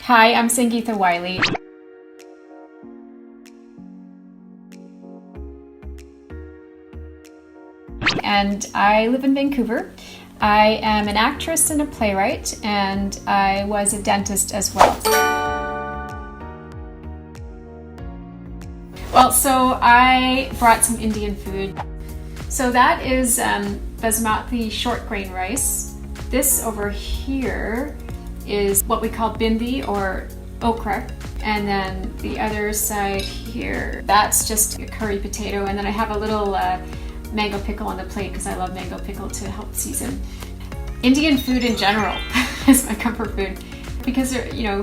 Hi, I'm Sangeeta Wylie. And I live in Vancouver. I am an actress and a playwright, and I was a dentist as well. Well, so I brought some Indian food. So that is basmati short grain rice. This over here is what we call bindi or okra. And then the other side here, that's just a curry potato. And then I have a little mango pickle on the plate because I love mango pickle to help season. Indian food in general is my comfort food because, you know,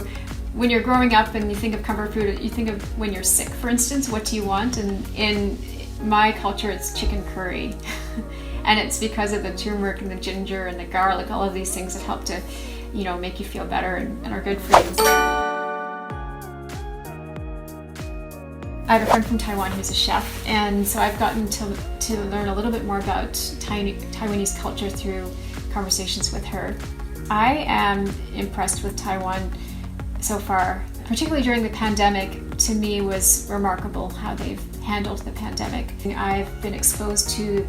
when you're growing up and you think of comfort food, you think of when you're sick, for instance, what do you want? And in my culture, it's chicken curry. And it's because of the turmeric and the ginger and the garlic, all of these things that help to, you know, make you feel better and are good for you. I have a friend from Taiwan who's a chef, and so I've gotten to learn a little bit more about Taiwanese culture through conversations with her. I am impressed with Taiwan so far, particularly during the pandemic. To me, was remarkable how they've handled the pandemic. I've been exposed to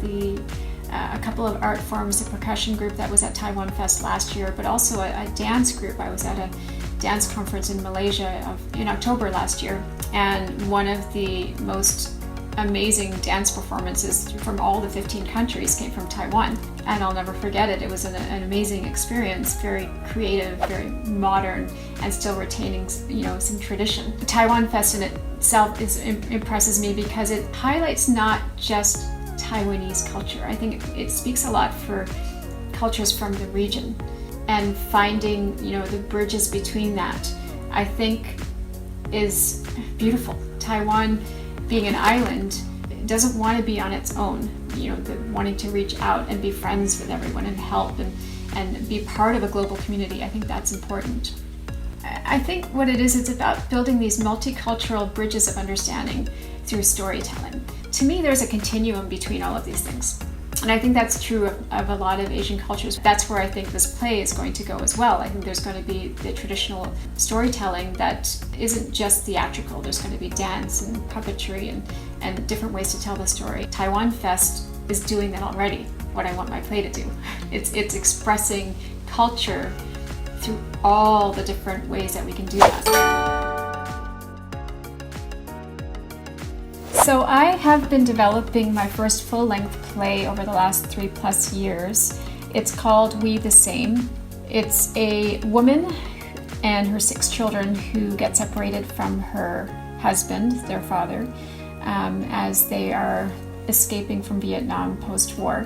a couple of art forms, the percussion group that was at TAIWANfest last year, but also a dance group. I was at a dance conference in Malaysia in October last year, and one of the most amazing dance performances from all the 15 countries came from Taiwan, and I'll never forget it. It was an amazing experience, very creative, very modern, and still retaining, you know, some tradition. The TAIWANfest in itself impresses me because it highlights not just Taiwanese culture. I think it speaks a lot for cultures from the region, and finding, you know, the bridges between that, I think, is beautiful. Taiwan, being an island, doesn't want to be on its own. You know, wanting to reach out and be friends with everyone and help and be part of a global community. I think that's important. I think what it is, it's about building these multicultural bridges of understanding through storytelling. To me, there's a continuum between all of these things. And I think that's true of a lot of Asian cultures. That's where I think this play is going to go as well. I think there's going to be the traditional storytelling that isn't just theatrical. There's going to be dance and puppetry and different ways to tell the story. TAIWANfest is doing that already, what I want my play to do. It's expressing culture through all the different ways that we can do that. So I have been developing my first full-length play over the last 3+ years. It's called We the Same. It's a woman and her 6 children who get separated from her husband, their father, as they are escaping from Vietnam post-war.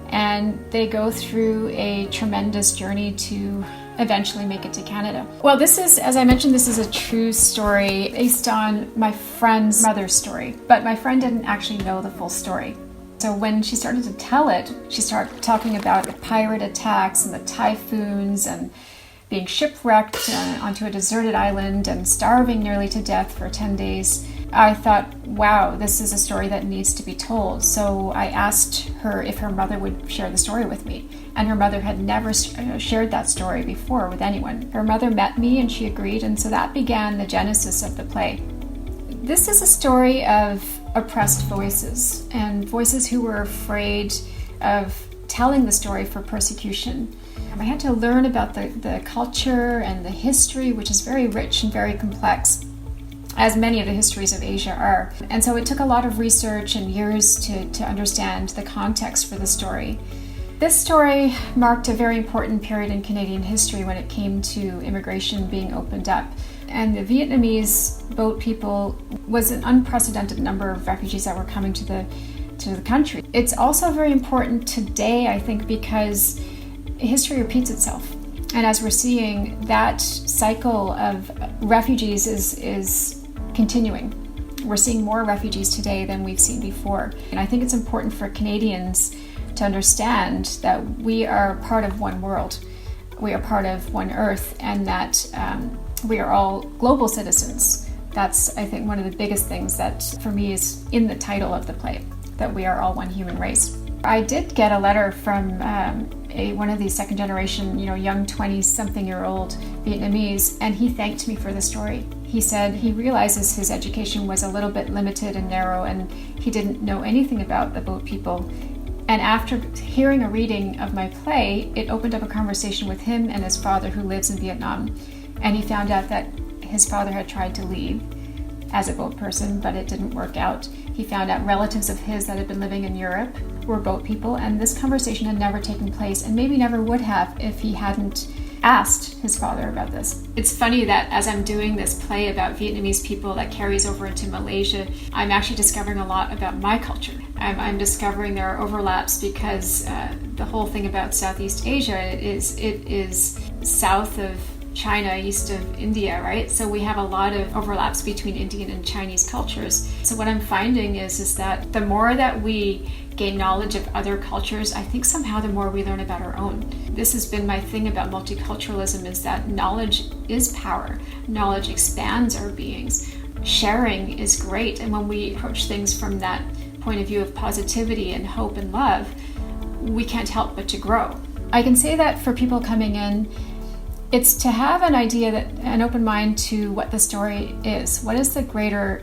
And they go through a tremendous journey to eventually make it to Canada. Well, this is, as I mentioned, this is a true story based on my friend's mother's story, but my friend didn't actually know the full story. So when she started to tell it, she started talking about the pirate attacks and the typhoons and being shipwrecked onto a deserted island and starving nearly to death for 10 days. I thought, wow, this is a story that needs to be told. So I asked her if her mother would share the story with me. And her mother had never shared that story before with anyone. Her mother met me and she agreed, and so that began the genesis of the play. This is a story of oppressed voices, and voices who were afraid of telling the story for persecution. I had to learn about the culture and the history, which is very rich and very complex, as many of the histories of Asia are. And so it took a lot of research and years to understand the context for the story. This story marked a very important period in Canadian history when it came to immigration being opened up. And the Vietnamese boat people was an unprecedented number of refugees that were coming to the country. It's also very important today, I think, because history repeats itself. And as we're seeing, that cycle of refugees is continuing. We're seeing more refugees today than we've seen before. And I think it's important for Canadians to understand that we are part of one world. We are part of one earth, and that we are all global citizens. That's, I think, one of the biggest things that for me is in the title of the play, that we are all one human race. I did get a letter from one of these second generation, young 20-something-year-old Vietnamese, and he thanked me for the story. He said he realizes his education was a little bit limited and narrow, and he didn't know anything about the boat people. And after hearing a reading of my play, it opened up a conversation with him and his father, who lives in Vietnam. And he found out that his father had tried to leave as a boat person, but it didn't work out. He found out relatives of his that had been living in Europe were boat people, and this conversation had never taken place, and maybe never would have if he hadn't asked his father about this. It's funny that as I'm doing this play about Vietnamese people that carries over into Malaysia, I'm actually discovering a lot about my culture. I'm discovering there are overlaps because the whole thing about Southeast Asia is it is south of China, east of India, right? So we have a lot of overlaps between Indian and Chinese cultures. So what I'm finding is that the more that we gain knowledge of other cultures, I think somehow the more we learn about our own. This has been my thing about multiculturalism, is that knowledge is power. Knowledge expands our beings. Sharing is great. And when we approach things from that point of view of positivity and hope and love, we can't help but to grow. I can say that for people coming in, it's to have an idea, an open mind to what the story is. What is the greater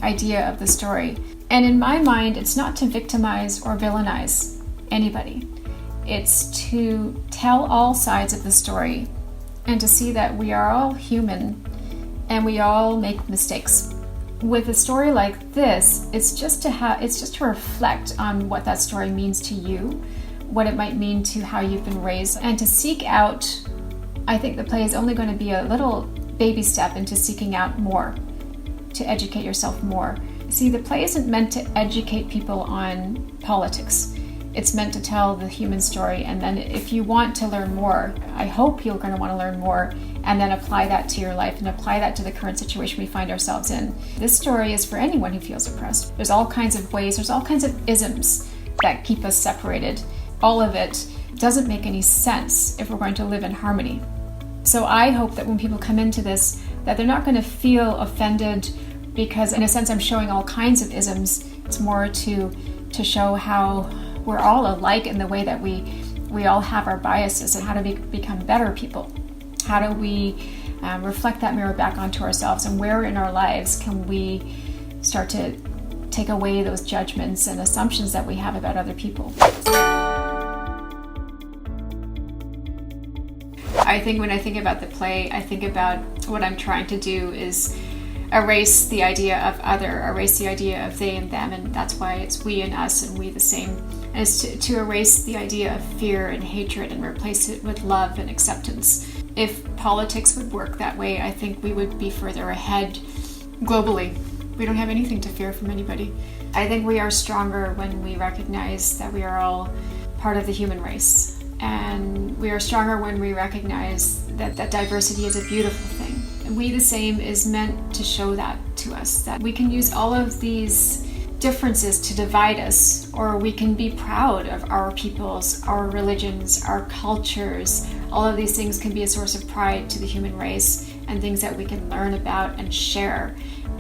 idea of the story? And in my mind, it's not to victimize or villainize anybody. It's to tell all sides of the story and to see that we are all human and we all make mistakes. With a story like this, it's just to reflect on what that story means to you, what it might mean to how you've been raised, and to seek out. I think the play is only going to be a little baby step into seeking out more, to educate yourself more. See, the play isn't meant to educate people on politics. It's meant to tell the human story, and then if you want to learn more, I hope you're going to want to learn more, and then apply that to your life and apply that to the current situation we find ourselves in. This story is for anyone who feels oppressed. There's all kinds of ways, there's all kinds of isms that keep us separated. All of it doesn't make any sense if we're going to live in harmony. So I hope that when people come into this, that they're not going to feel offended, because in a sense I'm showing all kinds of isms. It's more to show how we're all alike in the way that we all have our biases, and how to become better people. How do we reflect that mirror back onto ourselves, and where in our lives can we start to take away those judgments and assumptions that we have about other people. I think when I think about the play, I think about what I'm trying to do is erase the idea of other, erase the idea of they and them, and that's why it's we and us and we the same. And it's to erase the idea of fear and hatred and replace it with love and acceptance. If politics would work that way, I think we would be further ahead globally. We don't have anything to fear from anybody. I think we are stronger when we recognize that we are all part of the human race. And we are stronger when we recognize that diversity is a beautiful thing. And We the Same is meant to show that to us, that we can use all of these differences to divide us, or we can be proud of our peoples, our religions, our cultures. All of these things can be a source of pride to the human race and things that we can learn about and share.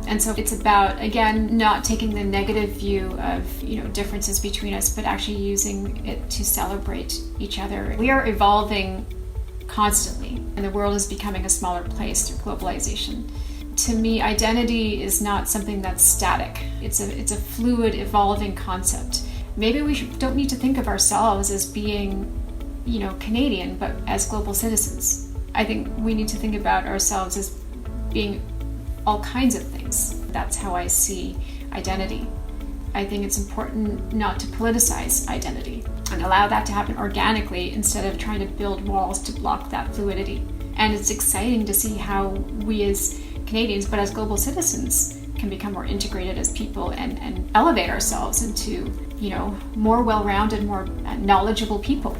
And so it's about, again, not taking the negative view of, differences between us, but actually using it to celebrate each other. We are evolving constantly, and the world is becoming a smaller place through globalization. To me, identity is not something that's static. It's a fluid, evolving concept. Maybe we don't need to think of ourselves as being, Canadian, but as global citizens. I think we need to think about ourselves as being all kinds of things. That's how I see identity. I think it's important not to politicize identity and allow that to happen organically instead of trying to build walls to block that fluidity. And it's exciting to see how we as Canadians, but as global citizens, can become more integrated as people and elevate ourselves into, more well-rounded, more knowledgeable people.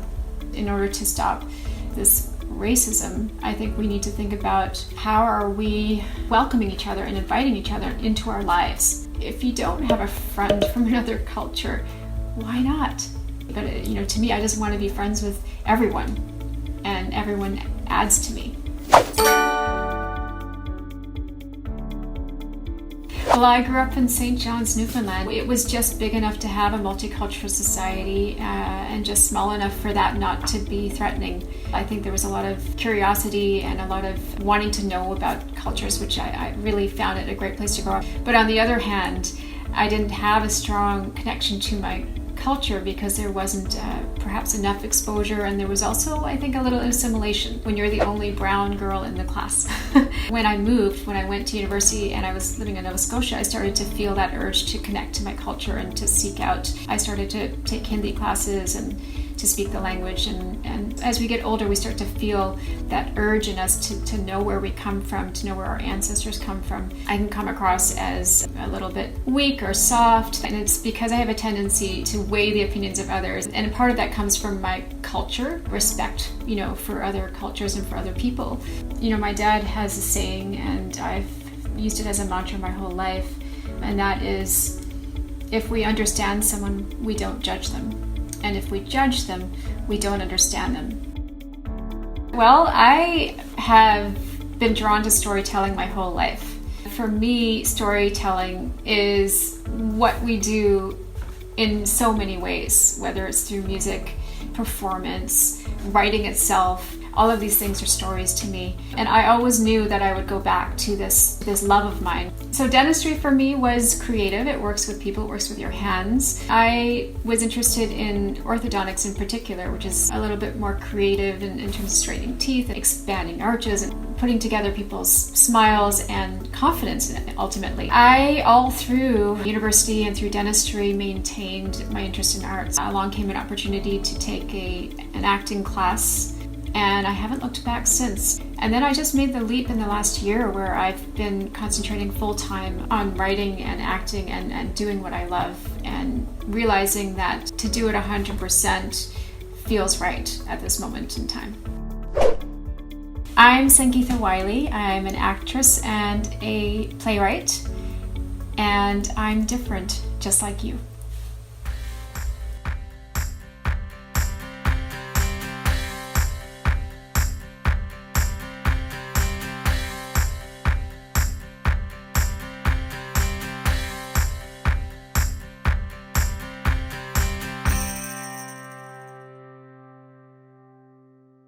In order to stop this racism, I think we need to think about how are we welcoming each other and inviting each other into our lives. If you don't have a friend from another culture, why not? But to me, I just want to be friends with everyone, and everyone adds to me. Well, I grew up in St. John's, Newfoundland. It was just big enough to have a multicultural society and just small enough for that not to be threatening. I think there was a lot of curiosity and a lot of wanting to know about cultures, which I really found it a great place to grow up. But on the other hand, I didn't have a strong connection to my culture because there wasn't perhaps enough exposure, and there was also, I think, a little assimilation when you're the only brown girl in the class. When I went to university and I was living in Nova Scotia, I started to feel that urge to connect to my culture and to seek out. I started to take Hindi classes and to speak the language, and as we get older we start to feel that urge in us to know where we come from, to know where our ancestors come from. I can come across as a little bit weak or soft, and it's because I have a tendency to weigh the opinions of others, and part of that comes from my culture, respect, for other cultures and for other people. My dad has a saying, and I've used it as a mantra my whole life, and that is, if we understand someone, we don't judge them. And if we judge them, we don't understand them. Well, I have been drawn to storytelling my whole life. For me, storytelling is what we do in so many ways, whether it's through music, performance, writing itself. All of these things are stories to me. And I always knew that I would go back to this love of mine. So dentistry for me was creative. It works with people, it works with your hands. I was interested in orthodontics in particular, which is a little bit more creative in terms of straightening teeth and expanding arches and putting together people's smiles and confidence ultimately. I, all through university and through dentistry, maintained my interest in arts. Along came an opportunity to take an acting class, and I haven't looked back since. And then I just made the leap in the last year where I've been concentrating full-time on writing and acting and doing what I love, and realizing that to do it 100% feels right at this moment in time. I'm Sangeeta Wylie. I'm an actress and a playwright, and I'm different, just like you.